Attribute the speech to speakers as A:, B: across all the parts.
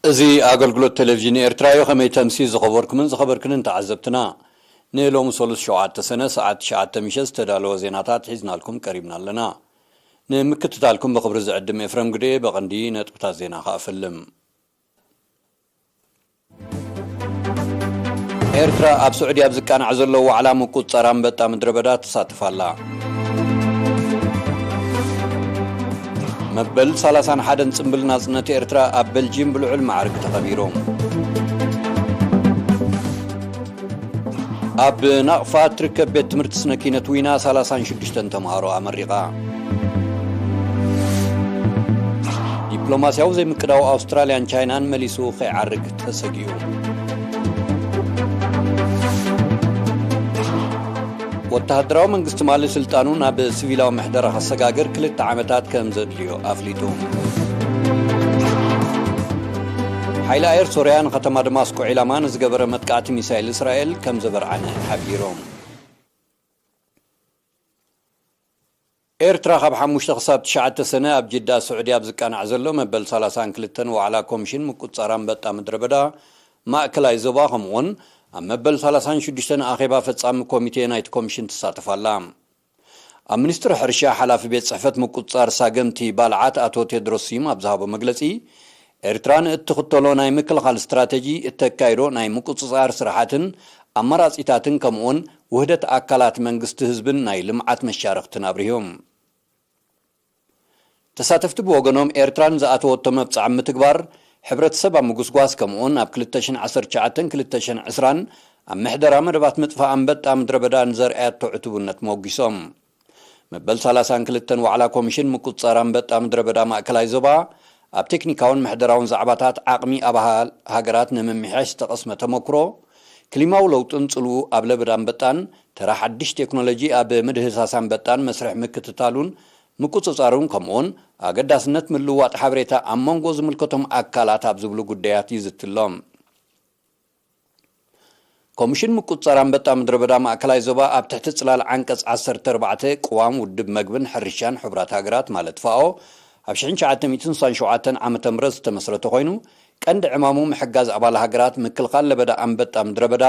A: እዚ አገልግሎት ቴሌቪዥን ኤርትራዊ ከመይ ተምሲል ዝኸበርኩምን ዝኸበርክንን ተዓዘብትና ንሎም ሶሉስ 7 ሰነ ሰዓት 9 ምሽት ተዳለወ ዜናታት ሒዝናልኩም ቀሪብና ኣለና ንምክትታልኩም በኽብሪ ዝዕድም ኤፍረም ግዴ በቐንዲ ነጥብታት ዜና ካፈልም ኤርትራ ኣብ ስዑዲ ኣብ ዝቃናዕ ዘሎ ዋዕላ ምቁፅፃር አንበጣ ምድረ በዳ ተሳትፋላ መበል 31 ጽምብል ናጽነት ኤርትራ ኣብ ቤልጂየም ብልዑል ማዕርግ ተኸቢሮም ኣብ ናቕፋ ትርከብ ቤት ትምህርቲ ስነ ኪነት ዊና 36 ተምሃሮ ኣመሪቓ ዲፕሎማስያዊ ዘይምቅዳው ኣውስትራልያን ቻይናን መሊሱ ከይዓርግ ተሰጊዩ ወታደራዊ መንግስቲ ማሊ ስልጣኑ ናብ ሲቪላዊ ምሕደራ ከሰጋገር 2 ዓመታት ከም ዘድልዮ ኣፍሊጡ ሓይሊ ኣየር ሶርያን ከተማ ደማስቆ ዒላማን ዝገበረ መጥቃዕቲ ሚሳኤል እስራኤል ከም ዘበርዓነ ሓቢሮም ኤርትራ ካብ 5 ክሳብ 9 ሰነ ኣብ ጅዳ ስዑዲ ኣብ ዝቃናዕ ዘሎ መበል 32 ዋዕላ ኮሚሽን ምቁፅፃር አንበጣ ምድረ በዳ ማእከላይ ዞባ ከምኡውን ኣብ መበል 36 ኣኼባ ፈጻሚ ኮሚቴ ናይቲ ኮሚሽን ተሳተፋላ ኣብ ሚኒስትሪ ሕርሻ ሓላፊ ቤት ጽሕፈት ምቁፅፃር ሳገምቲ ባልዓት ኣቶ ቴድሮስ ሲም ኣብ ዝሃቦ መግለጺ ኤርትራን እትኽተሎ ናይ ምክልኻል ስትራቴጂ እተካይዶ ናይ ምቁፅፃር ስራሓትን ኣማራጺታትን ከምኡውን ውህደት ኣካላት መንግስቲ ህዝብን ናይ ልምዓት መሻርክትን አብሪሆም ተሳተፍቲ ብወገኖም ኤርትራን ዝኣተወቶ መብጻዕ ምትግባር ሕብረተሰብ ኣብ ምጉስጓስ ከምኡውን ኣብ 2019-2020 ኣብ ምሕደራ መደባት ምጥፋእ አንበጣ ምድረ በዳ ንዘርአያቶ ዕቱብነት መወጊሶም መበል 32 ዋዕላ ኮሚሽን ምቁፅፃር አንበጣ ምድረ በዳ ማእከላይ ዞባ ኣብ ቴክኒካውን ምሕደራውን ዛዕባታት ዓቕሚ ኣብ ሃገራት ንምምሕያሽ ዝተቐስመ ተመክሮ ክሊማዊ ለውጥን ጽልኡ ኣብ ለበዳ አንበጣን ተራ ሓድሽ ቴክኖሎጂ ኣብ ምድህሳስ አንበጣን መስርሕ ምክትታሉን ምቁፅፃሩን ከምኡውን ኣገዳስነት ምልውዋጥ ሓበሬታ ኣብ መንጎ ዝምልከቶም ኣካላት ኣብ ዝብሉ ጉዳያት ይዝትሎም ኮሚሽን ምቁፅፃር አንበጣ ምድረ በዳ ማእከላይ ዞባ ኣብ ትሕቲ ጽላል ዓንቀጽ 14 ቅዋም ውድብ መግብን ሕርሻን ሕብራት ሃገራት ማለት ፋኦ ኣብ 1997 ዓመተ ምህረት ዝተመስረተ ኮይኑ ቀንዲ ዕማሙ ምሕጋዝ ኣባል ሃገራት ምክልኻል ለበዳ አንበጣ ምድረ በዳ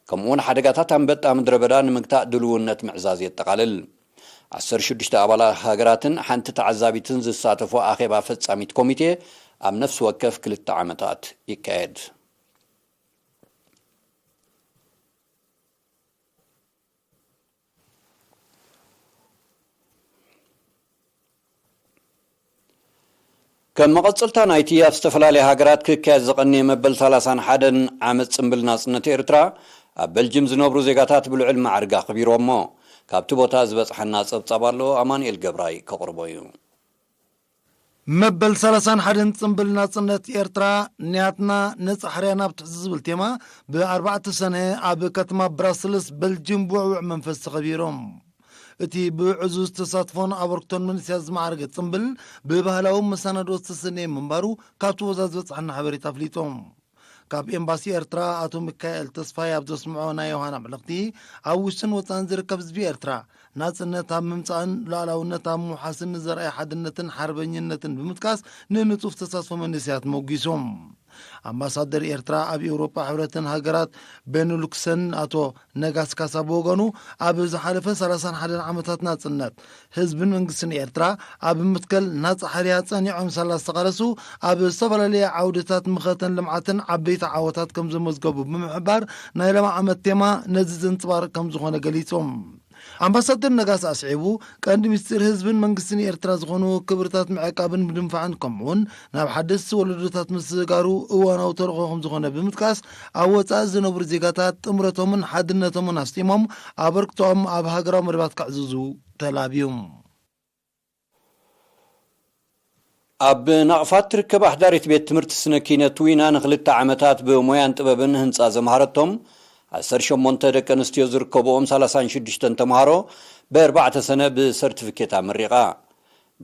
A: ከምኡውን ሓደጋታት አንበጣ ምድረ በዳ ንምግታእ ድልውነት ምዕዛዝ የጠቃልል 16 ኣባላት ሃገራትን ሓንቲ ተዓዛቢትን ዝሳተፉ ኣኼባ ፈጻሚት ኮሚቴ ኣብ ነፍሲ ወከፍ 2 ዓመታት ይካየድ ከም መቐጽልታ ናይቲ ኣብ ዝተፈላለየ ሃገራት ክካየድ ዝቐንየ መበል 31 ዓመት ጽምብል ናጽነት ኤርትራ ኣብ ቤልጂየም ዝነብሩ ዜጋታት ብልዑል ማዕርግ ኣኽቢሮሞ ካብቲ ቦታ ዝበጽሐና ጸብጻብ ኣሎ ኣማኑኤል ገብራይ ከቕርቦ እዩ
B: መበል 31 ጽምብል ናጽነት ኤርትራ ንያትና ነጻሕርያ ናብ ትሕዚ ዝብል ቴማ ብ4 ሰነ ኣብ ከተማ ብራስልስ ቤልጂየም ብውዕውዕ መንፈስ ተኸቢሮም እቲ ብዕዙ ዝተሳትፎን ኣበርክቶን መንስያ ዝማዕረገ ጽምብል ብባህላዊ መሰናዶ ዝተሰነየ ምንባሩ ካብቲ ቦታ ዝበጽሐና ሓበሬታ ኣፍሊጦም ካብ ኤምባሲ ኤርትራ አቶ ሚካኤል ተስፋይ ኣብ ዘስምዖ ናይ ዮሃና መልእኽቲ ኣብ ውሽጥን ወፃን ዝርከብ ህዝቢ ኤርትራ ናጽነት ኣብ ምምጻእን ሉዓላውነት ኣብ ምውሓስን ንዘርአየ ሓድነትን ሓርበኝነትን ብምጥቃስ ንንጹፍ ተሳትፎ መንስያት መጊሶም አምባሳደር ኤርትራ ኣብ ኤውሮፓ ሕብረትን ሃገራት ቤኑሉክስን አቶ ነጋስ ካሳ በወገኑ ኣብ ዝሓለፈ 31 ዓመታት ናጽነት ህዝብን መንግስትን ኤርትራ ኣብ ምትከል ናጽሕርያ ጸኒዖም ዝተቃለሱ ኣብ ዝተፈላለየ ዓውድታት ምኸተን ልምዓትን ዓበይቲ ዓወታት ከም ዘመዝገቡ ብምሕባር ናይ ለማ ዓመት ቴማ ነዚ ዘንጽባርቕ ከም ዝኾነ ገሊጾም አምባሳደር ነጋስ አስዒቡ ቀንዲ ምስጢር ህዝብን መንግስትን ኤርትራ ዝኾኑ ክብርታት ምዕቃብን ብድንፋዕን ከምኡውን ናብ ሓደስቲ ወለዶታት ምስጋሩ እዋናዊ ተልእኾ ከም ዝኾነ ብምጥቃስ ኣብ ወፃኢ ዝነብሩ ዜጋታት ጥምረቶምን ሓድነቶምን ኣስጢሞም ኣበርክቶም ኣብ ሃገራዊ መደባት ክዕዝዙ ተላብዮም
A: ኣብ ናቕፋት ትርከብ ኣሕዳሪት ቤት ትምህርቲ ስነ ኪነት ዊና ን2 ዓመታት ብሞያን ጥበብን ህንፃ ዘምሃረቶም 18 ደቂ ኣንስትዮ ዝርከብኦም 36 ተምሃሮ ብ4 ሰነ ብሰርቲፊኬት ኣመሪቓ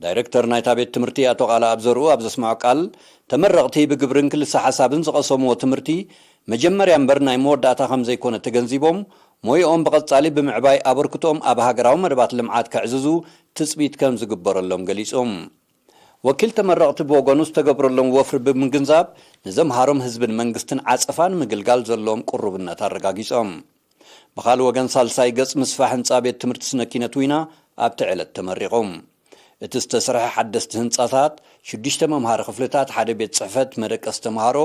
A: ዳይሬክተር ናይታ ቤት ትምህርቲ ኣቶ ቃላ ኣብዘርኡ ኣብ ዘስማዑ ቃል ተመረቕቲ ብግብርን ክልሳ ሓሳብን ዝቐሰምዎ ትምህርቲ መጀመርያ እምበር ናይ መወዳእታ ከም ዘይኮነ ተገንዚቦም ሞይኦም ብቐጻሊ ብምዕባይ ኣበርክቶም ኣብ ሃገራዊ መደባት ልምዓት ክዕዝዙ ትጽቢት ከም ዝግበረሎም ገሊጾም ወኪል ተመረቕቲ በወገኑ ዝተገብረሎም ወፍሪ ብምግንዛብ ንዘምሃሮም ህዝብን መንግስትን ዓጸፋን ምግልጋል ዘለዎም ቁርብነት አረጋጊጾም በኻል ወገን ሳልሳይ ገጽ ምስፋሕ ህንጻ ቤት ትምህርቲ ስነ ኪነት ዊና ኣብቲ ዕለት ተመሪቖም እቲ ዝተሰርሐ ሓደስቲ ህንጻታት 6 መምሃሪ ክፍልታት ሓደ ቤት ጽሕፈት መደቀስ ተምሃሮ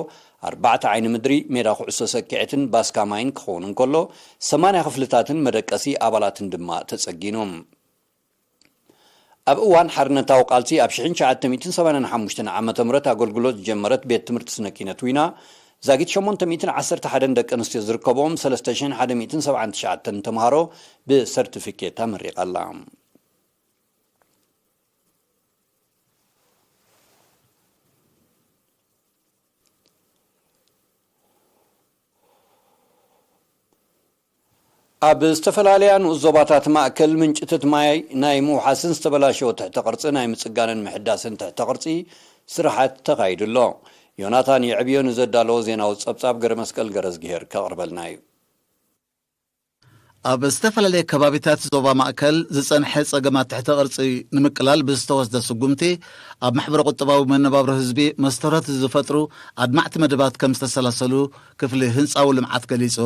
A: 4 ዓይኒ ምድሪ ሜዳ ኩዕሶ ሰኪዔትን ባስካማይን ክኾኑ እንከሎ 80 ክፍልታትን መደቀሲ ኣባላትን ድማ ተጸጊኖም ኣብ እዋን ሓርነታዊ ቃልሲ ኣብ 1985 ዓመተ ምህረት ኣገልግሎት ጀመረት ቤት ትምህርቲ ስነ ኪነት ዊና ዛጊት 811 ደቂ ኣንስትዮ ዝርከቦም 3179 ተምሃሮ ብሰርቲፊኬት ተመሪቓላ ኣብ ዝተፈላለዩ ንዞባታት ማእከል ምንጭትት ማይ ናይ ምውሓስን ዝተበላሸወ ትሕተ ቅርጺ ናይ ምጽጋንን ምሕዳስን ትሕተ ቅርጺ ስራሓት ተኻይድሎ ዮናታን ይዕብዮ ንዘዳለዎ ዜናዊ ጸብጻብ ገረ መስቀል ገረዝጊሄር ከቕርበልና እዩ
C: ኣብ ዝተፈላለዩ ከባቢታት ዞባ ማእከል ዝጸንሐ ጸገማት ትሕተ ቅርጺ ንምቅላል ብዝተወስደ ስጉምቲ ኣብ ማሕበረ ቁጠባዊ መነባብሮ ህዝቢ መስተረት ዝፈጥሩ ኣድማዕቲ መደባት ከም ዝተሰላሰሉ ክፍሊ ህንጻዊ ልምዓት ገሊጹ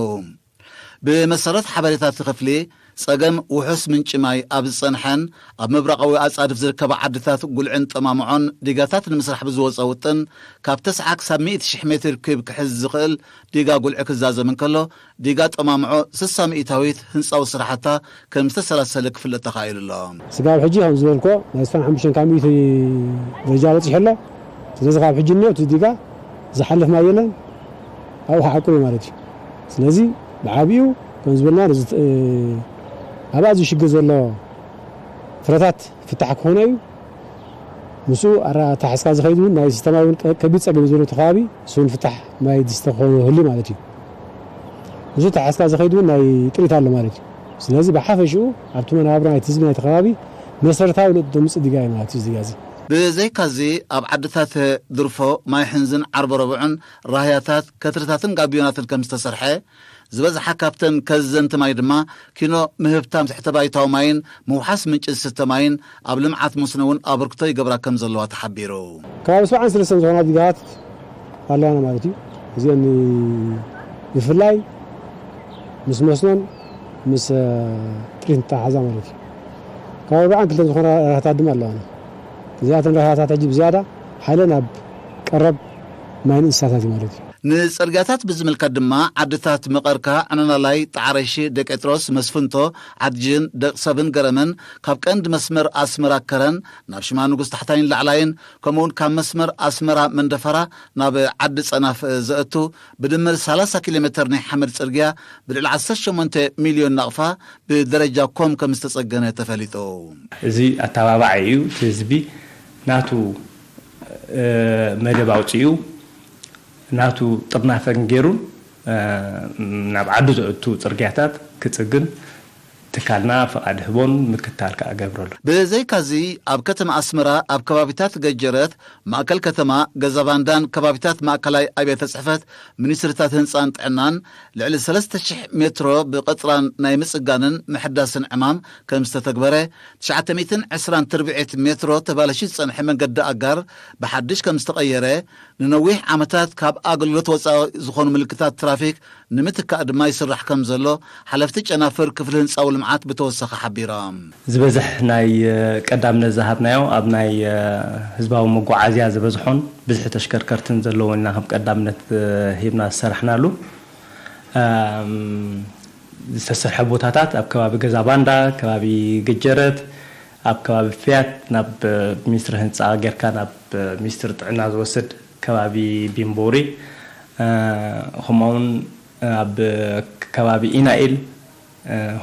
C: بمسارات حبريتات خفلي ጸገም ውሑስ ምንጭ ማይ ኣብ ዝጸንሐን ኣብ ምብራቃዊ ኣጻድፍ ዝርከባ ዓድታት ጉልዕን ጠማምዖን ዲጋታት ንምስራሕ ብዝወፀውጥን ካብ 9 ክሳብ 100,000 ሜትር ኩብ ክሕዝ ዝኽእል ዲጋ ጉልዒ ክዛዘም እንከሎ ዲጋ ጠማምዖ 60 ሚእታዊት ህንፃዊ ስራሕታ ከም ዝተሰላሰለ ክፍለጥ ተኻኢሉ ኣሎ
D: ስጋብ ሕጂ ከም ዝበልኮ ናይ 25 ካብ 100 ደረጃ በፂሕ ኣሎ ስለዚ ካብ ሕጂ ነው ዲጋ ዝሓልፍ ማይ የለን ኣብ ሓቁ ማለት እዩ ስለዚ ብዓቢዩ ከም ዝበልና أبعد شيء جزء له فرات فتح كونه مسو أرا تحس كذا خيدون نايس تمام كبيت سجل جزء تخابي سون فتح ما يدستخونه هلي مالتي مسو تحس كذا خيدون ناي تريت على مالتي سلازي بحافظ شو عبتمن عبرنا تزمين تخابي مسرتها ولدمس دقاي مالتي زجاجي
C: بزي كازي أب عدتات ظرفه ما يحنزن عرب ربعن راهياتات كثرتاتن قابيونات كم تسرحه زبزح كابتن كزن تمايدما كينو مهبتام تحت بايتاو ماين موحس منج الستماين قبل معات مسنون أبركتي قبرا كم زلوا تحبيرو
D: كان سبعان سلسلة زونا ديقات قال لي أنا مالتي زين يفلاي مس مسنون مس ترين تاعزا مالتي كان بعد كل زونا هتقدم الله أنا زيادة راه تجيب زيادة حالنا قرب ما ينساتي مالتي
C: نسرقاتات بزملكات دما عدتات مقركا أننا لاي تعريشي دك إتروس مسفنتو عدجين دك سبن قرمن كاب كند مسمر أسمرا كرن نابشما نقص تحتين لعلاين كمون كام مسمر أسمرا من دفرا ناب عدس أناف زأتو بدمر 3 كيلومتر نحمل سرقيا بالعسر شمونت مليون نغفا بدرجة كوم كمستسقنا تفاليتو
E: زي التوابعيو تزبي ناتو مدباوتيو ناتو طرنا فنجيرون ناب عدو زعتو ترجعتات كتسجن تكالنا فقد هبون مكتال كأجبرل
C: بزي كازي أب كتم أسمرا أب كبابيتات ججرت مأكل كتما جزاباندان كبابيتات مأكلاي أبي تسحفت منيسرتات هنسان عنان لعل 3,000 مترو بقطران نايمس جانن محدثن أمام كمستتكبره 924 مترو تبالشيت صنح من قد أجر بحدش كمستغيره ننويه عمتات كاب أقلت وصا زخون ملكتات ترافيك نمتك أدماي سرح كم زلو حلفتش أنا فر كفلن أول معات بتوسخ حبيرام
E: زبزح ناي قدامنا ذهبنايو اب ناي حزباو مغعازيا زبزحون بزح تشكركرتن زلونا هم قدامنا هيبنا سرحنالو استسرح بوتاتات اب كباب غزاباندا كباب گجرت اب كباب فيات ناب مستر هنصا غيركا ناب مستر طعنا زوسد كباب بيمبوري همون اب كباب إنائل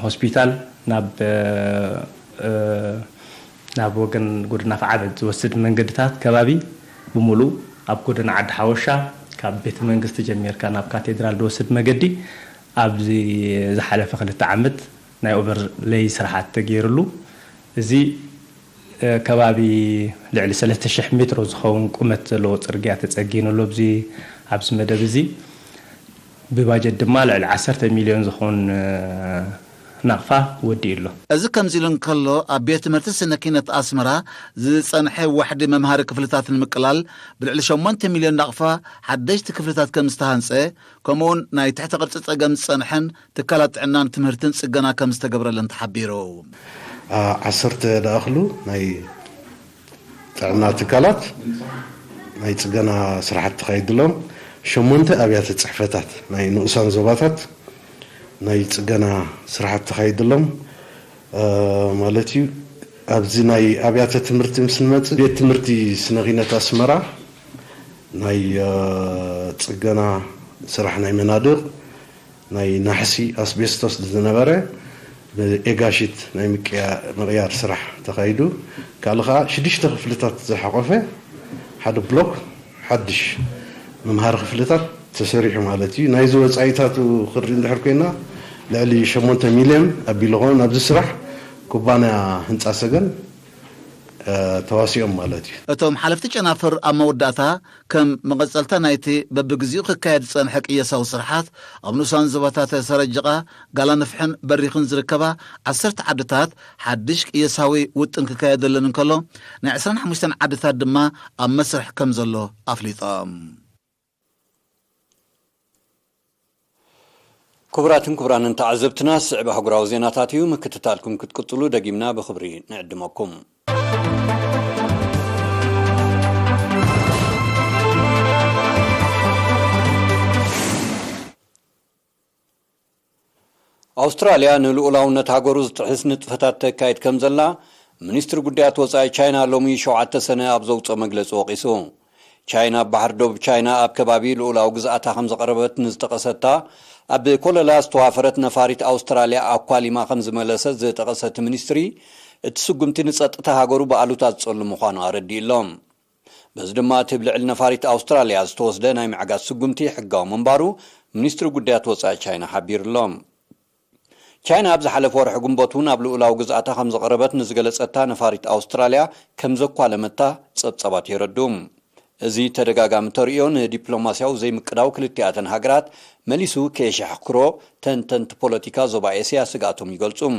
E: هوسبيتال ناب وجن قدنا فعدد وسد من قدتات كبابي بمولو أب قدنا عد حوشة كبيت من قست جمير كان أب كاتدرال دوسد مجدي أب زي زحلة فخل التعمد نايوبر لي سرحات تغيرلو زي كبابي لعلي 3,000 متر زخون قمت لو ترجعت تسجينو لو بزي أب سمده بزي بواجد دمال على 10 مليون زخون ናቕፋ ወዲኡ ኣሎ
C: እዚ ከምዚ ኢሉ እንከሎ ኣብ ቤት ትምህርቲ ስነ ኪነት ኣስመራ ዝጸንሐ ዋሕዲ መምሃሪ ክፍልታት ንምቅላል ብልዕሊ 8 ሚልዮን ናቕፋ ሓደሽቲ ክፍልታት ከም ዝተሃንጸ ከምኡውን ናይ ትሕቲ ቅርፂ ጸገም ዝጸንሐን ትካላት ጥዕናን ትምህርትን ጽገና ከም ዝተገብረለን ተሓቢሩ
F: 10 ዳእኽሉ ናይ ጥዕና ትካላት ናይ ጽገና ስራሕቲ ተኻይድሎም 8 ኣብያተ ጽሕፈታት ናይ ንኡሳን ዞባታት ናይ ጽገና ስራሕቲ ተኻይድሎም ማለት እዩ ኣብዚ ናይ ኣብያተ ትምህርቲ ምስ ንመጽእ ቤት ትምህርቲ ስነ ኺነት ኣስመራ ናይ ጽገና ስራሕ ናይ መናድቕ ናይ ናሕሲ ኣስቤስቶስ ዝነበረ ኤጋሽት ናይ ምቅያር ስራሕ ተኻይዱ ካልእ ኸኣ 6 ክፍልታት ዝሓቆፈ ሓደ ብሎክ ሓድሽ መምሃሪ ክፍልታት ተሰሪሑ ማለት እዩ ናይ ወጻኢታቱ ክርኢ እንድሕር ኮይና ልዕሊ 8 ሚልዮን ኣቢልኾን ኣብዚ ስራሕ ኩባንያ ህንፃ ሰገን ተዋሲኦም ማለት እዩ
C: እቶም ሓለፍቲ ጨናፍር ኣብ መወዳእታ ከም መቐጸልታ ናይቲ በብግዚኡ ክካየድ ዝጸንሐ ቅየሳዊ ስራሓት ኣብ ንኡሳን ዞባታት ሰረጅቓ ጋላንፍሕን በሪኽን ዝርከባ 10 ዓድታት ሓድሽ ቅየሳዊ ውጥን ክካየደለን እንከሎ ናይ 25 ዓድታት ድማ ኣብ መስርሕ ከም ዘሎ ኣፍሊጦም
A: ክቡራትን ክቡራንን ተዓዘብትና ስዕብ ኣህጉራዊ ዜናታት እዩ ምክትታልኩም ክትቅጽሉ ደጊምና ብኽብሪ ንዕድመኩም ኣውስትራልያ ንልኡላውነት ሃገሩ ዝጥሕስ ንጥፈታት ተካይድ ከም ዘላ ሚኒስትሪ ጉዳያት ወጻኢ ቻይና ሎሚ 7 ሰነ ኣብ ዘውፅኦ መግለፂ ወቂሱ ቻይና ባህር ደቡብ ቻይና ኣብ ከባቢ ልኡላዊ ግዝኣታ ከም ዘቐረበት ንዝጠቐሰታ ኣብ ኮለላ ዝተዋፈረት ነፋሪት ኣውስትራልያ ኣኳሊማ ከም ዝመለሰት ዝጠቐሰት ሚኒስትሪ እቲ ስጉምቲ ንጸጥታ ሃገሩ በኣሉታ ዝጸሉ ምዃኑ ኣረዲእሎም በዚ ድማ እቲ ብልዕሊ ነፋሪት ኣውስትራልያ ዝተወስደ ናይ ምዕጋዝ ስጉምቲ ሕጋዊ ምንባሩ ሚኒስትሪ ጉዳያት ወጻኢ ቻይና ሓቢሩሎም ቻይና ኣብ ዝሓለፈ ወርሒ ግንቦት እውን ኣብ ልኡላዊ ግዝኣታ ከም ዘቐረበት ንዝገለጸታ ነፋሪት ኣውስትራልያ ከም ዘኳለመታ ጸብጸባት የረዱም እዚ ተደጋጋሚ ተርእዮ ንዲፕሎማስያዊ ዘይምቅዳው ክልቲኣተን ሃገራት መሊሱ ከየሸሕክሮ ተንተንቲ ፖለቲካ ዞባ ኤስያ ስጋቶም ይገልጹ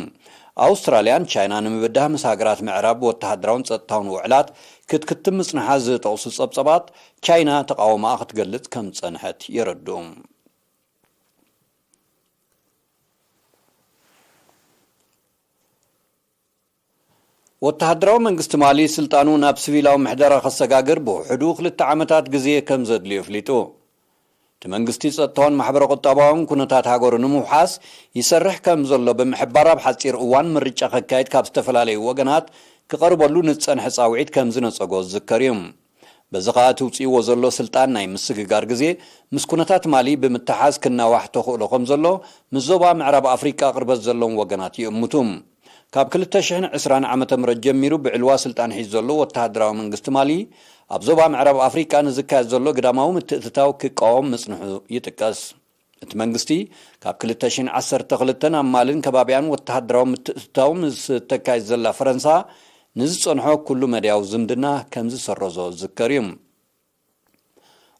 A: ኣውስትራልያን ቻይና ንምብዳህ ምስ ሃገራት ምዕራብ ወተሃደራውን ጸጥታውን ውዕላት ክትክትም ምጽንሓ ዝጠቕሱ ጸብጸባት ቻይና ተቃውማ ክትገልጽ ከም ጸንሐት የረዱ ወተሃደራዊ መንግስቲ ማሊ ስልጣኑ ናብ ሲቪላዊ ምሕደራ ከሰጋግር ብውሕዱ 2 ዓመታት ግዜ ከም ዘድልዮ ፍሊጡ እቲ መንግስቲ ጸጥታውን ማሕበረ ቁጠባውን ኩነታት ሃገሩ ንምውሓስ ይሰርሕ ከም ዘሎ ብምሕባር ኣብ ሓፂር እዋን ምርጫ ከካይድ ካብ ዝተፈላለዩ ወገናት ክቐርበሉ ንጸንሐ ጻውዒት ከም ዝነጸጎ ዝዝከር እዩ በዚ ኸኣ ትውፅኢዎ ዘሎ ስልጣን ናይ ምስግጋር ግዜ ምስ ኩነታት ማሊ ብምትሓዝ ክናዋሕ ተኽእሎ ከም ዘሎ ምስ ዞባ ምዕራብ ኣፍሪቃ ቅርበት ዘለዎም ወገናት ይእምቱ ካብ 2020 ዓመተ ምህረት ጀሚሩ ብዕልዋ ስልጣን ሒዙ ዘሎ ወተሃደራዊ መንግስቲ ማሊ ኣብ ዞባ ምዕራብ ኣፍሪቃ ንዝካየድ ዘሎ ግዳማዊ ምትእትታው ክቃወም ምጽንሑ ይጥቀስ እቲ መንግስቲ ካብ 2012 ኣብ ማልን ከባቢያን ወተሃደራዊ ምትእትታው ምስ ተካየድ ዘላ ፈረንሳ ንዝጸንሖ ኩሉ መድያዊ ዝምድና ከም ዝሰረዞ ዝዝከር እዩ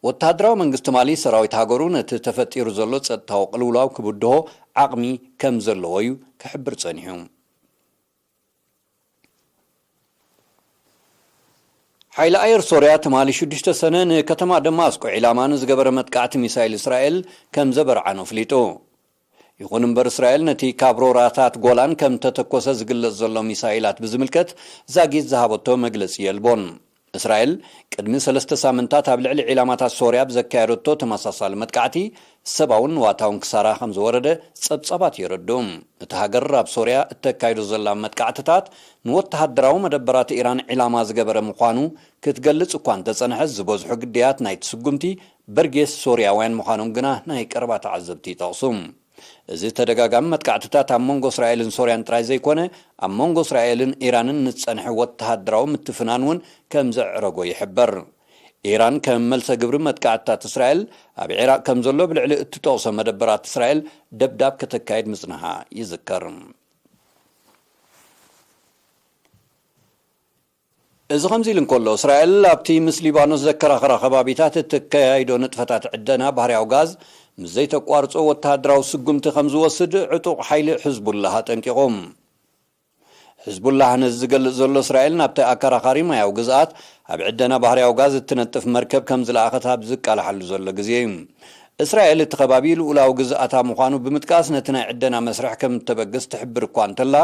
A: ወተሃደራዊ መንግስቲ ማሊ ሰራዊት ሃገሩ ነቲ ተፈጢሩ ዘሎ ጸጥታዊ ቅልውላው ክብድሆ ዓቕሚ ከም ዘለዎ እዩ ክሕብር ጸኒሑ ሓይሊ ኣየር ሶርያ ትማሊ 6 ሰነ ንከተማ ደማስቆ ዒላማ ንዝገበረ መጥቃዕቲ ሚሳይል እስራኤል ከም ዘበርዓኖ ፍሊጡ ይኹን እምበር እስራኤል ነቲ ካብ ሮራታት ጎላን ከም ተተኮሰ ዝግለጽ ዘሎ ሚሳይላት ብዝምልከት ዛጊት ዝሃበቶ መግለጺ የልቦን እስራኤል ቅድሚ 3 ሳምንታት ኣብ ልዕሊ ዒላማታት ሶርያ ብዘካየደቶ ተመሳሳሊ መጥቃዕቲ ሰብኣውን ዋታውን ክሳራ ከም ዝወረደ ጸብጸባት የረዱም እቲ ሃገር ኣብ ሶርያ እተካይዱ ዘላ መጥቃዕትታት ንወተሃደራዊ መደበራት ኢራን ዒላማ ዝገበረ ምዃኑ ክትገልጽ እኳ እንተጸንሐ ዝበዝሑ ግድያት ናይቲ ስጉምቲ በርጌስ ሶርያውያን ምዃኖም ግና ናይ ቀረባ ተዓዘብቲ ይጠቕሱ እዚ ተደጋጋሚ መጥቃዕትታት ኣብ መንጎ እስራኤልን ሶርያን ጥራይ ዘይኮነ ኣብ መንጎ እስራኤልን ኢራንን ንጸንሐ ወተሃደራዊ ምትፍናን እውን ከም ዘዕረጎ ይሕበር ኢራን ከም መልሰ ግብሪ መጥቃዕትታት እስራኤል ኣብ ኢራቅ ከም ዘሎ ብልዕሊ እትጠቕሶ መደበራት እስራኤል ደብዳብ ከተካይድ ምጽንሓ ይዝከር እዚ ከምዚ ኢሉ እንከሎ እስራኤል ኣብቲ ምስ ሊባኖስ ዘከራኸራ ከባቢታት እትካየዶ ንጥፈታት ዕደና ባህርያዊ ጋዝ مزي تقوارصو وتهدراو سقمت خمز وسد عطوق حيل حزب الله تنكيقوم حزب الله نزقل زلو إسرائيل نابتا أكراخاري ما يو قزات عبعدنا بحري أو غاز التنتف مركب كمز لآختها بزك على حل زلو قزيم إسرائيل التخبابيل أولا وجزءاتها مخانو بمتكاس نتنا عدنا مسرح كم تبقس تحبر كوانتلا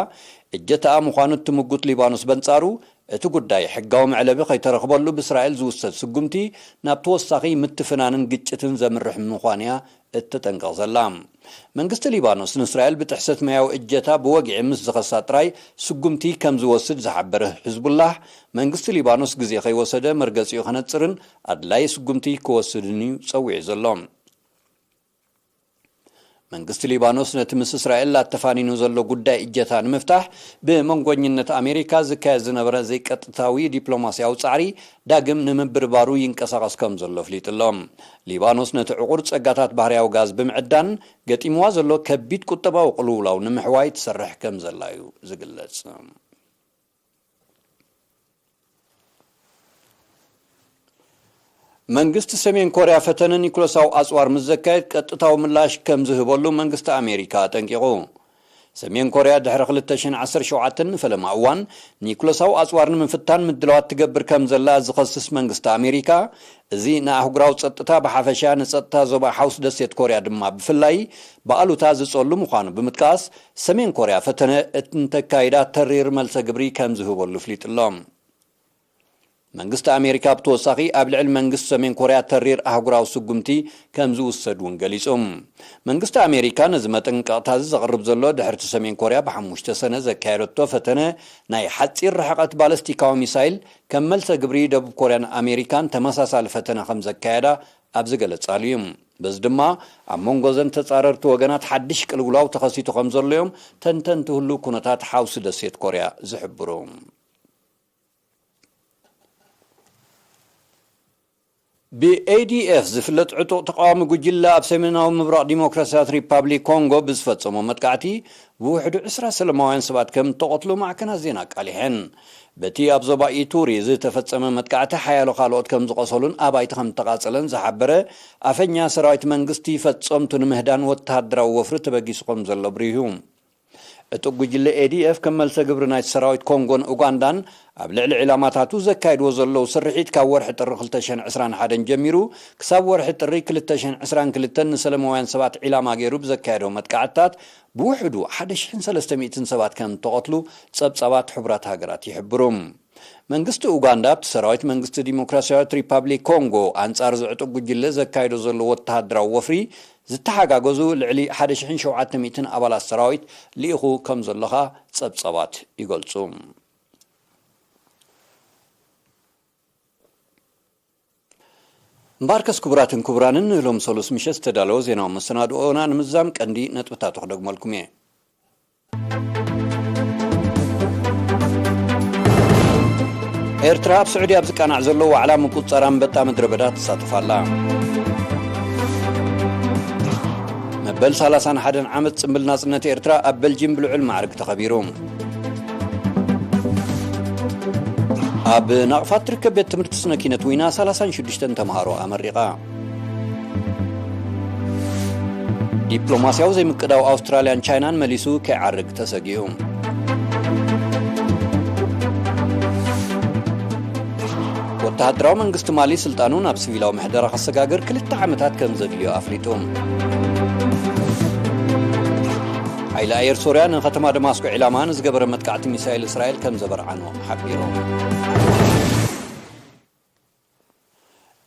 A: إجتا مخانو تمقوت ليبانوس بنصارو اتقود داي حقاوم على بخي ترخبالو بإسرائيل زوستد سقمتي نابتوساقي متفنانن قجتن زمرح من مخانيا التتنقض اللام من قست ليبانوس إسرائيل بتحسد مياو إجتا بوقع مزغسات راي سقمتي كم زوستد زحبره حزب الله من قست ليبانوس قزيخي وسده مرقز يوخنت سرن أدلاي سقمتي كوسدني سوي زلام من قست ليبانوس نتمس إسرائيل لا تفاني نزلو قدا إجتان مفتاح بمنقونينة أمريكا زكاة زنبرا زي كتتاوي دبلوماسي أو تعري داقم نمبر بارو ينكساقس كم زلو فليت اللهم ليبانوس نتعقور تسقاتات بحريا وغاز بمعدان قد إموازلو كبيت كتبا وقلولا ونمحواي تسرح كم زلايو زقلت منقست سمين كوريا فتنة نيكولاساو أسوار مزكايت كتتاو ملاش كم زهبولو منقست أمريكا تنكيغو سمين كوريا دحر خلتشن عصر شوعتن فلما أوان نيكولاساو أسوار من فتان مدلوات تقبر كم زلا زخصص منقست أمريكا زي ناهو قراو تسطتا بحافشا نسطتا زوبا حوس دسيت كوريا دما بفلاي بقالو تازي صولو مخانو بمتكاس سمين كوريا فتنة اتنتكايدا ترير ملسا قبري كم زهبولو فليت اللهم منقست أمريكا بتوساقي قبل علم منقست سمين كوريا ترير أهقراو سقمتي كمزو السدون قليس منقست أمريكا نزمت انقاطاز زغرب زلو دحرت سمين كوريا بحموشت سنة زكايرتو فتنة ناي حتصير رحقات بالستيكاو ميسايل كمل سقبري دبو كوريان أمريكان تمساسا الفتنة خمزة كايدا أبزقلت عليهم بس دما عمون غزن تتصاررت وغنات حدش كالغلاو تخصيتو خمزر ليهم تنتهلو كونتات حاوس دسيت كوريا زحبروم ب-ADF زفلت عطو تقام قجلة بسميناو مبراق ديمقراطية ريبابليك كونغو بزفتسمو متقعتي بوحدو عسرة سلماوين سبات كم تقتلو معكنا زيناك عليهن بتي أبزبا إيتوري زي تفتسمو متقعتي حيالو خالوت كم زقصولون أبايت خم تقاصلن زحبره أفنيا سرايت منقستي فتسمتو نمهدان واتهدرو وفرت بقي سقم زلبريهم اتوجل ADF كمل سجبرنا السراويت كونغون أوغندان قبل العلاماتاتو زكايد وزلو سرحيت كور حتر خلتشن عسران حدن جميرو كسور حتر كلتشن عسران كلتن سلموان سبات علامة جيروب زكايدو متقعتات بوحدو حدشن 300 سبات كم تقتلو سبات حبرات هاجرات يحبروم منقست أوغندا بسراويت منقست ديمقراطية ريبابليك كونغو أنصار زعتو جل زكايدو زلو وتهدرو وفري زتحاقا قوزو لعلي حدشحين شوعات ميتن أبالا السراويت ليخو كم زلخا سبات يقولسوم مباركس كبراتن كبرانن لهم سولوس مشست تدالو زينا ومسنادو اونا نمزام كاندي نتبتاتو خدق مالكم إيرترا بسعودية بزكان عزلو وعلى مقود صرام بتا مدربدات تساطفالا مبل سالسان حدن عمد سنبل ناصنة إيرترا أبل جنبلو علم عرق تخبيروم أب نقفات تركب بيت سنكينة وينا سالسان شدشتن تمهارو أمريقا دبلوماسياو زي مقداو أستراليان چاينان مليسو كعرق تساقيهم وتهدراو منقست مالي سلطانون أب سفيلاو محدرة خسقاقر كل التعامتات كم زفيليو أفليتهم عيلا أير سوريان ختما دماسكو علامان زقبر متقعت ميسايل إسرائيل كم زبر عنهم حبيرهم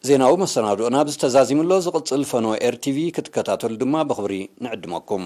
A: زيناو مستنادو أنا بستزازيم الله زقلت الفنو RTV كتكتاتو الدما بخبري نعدمكم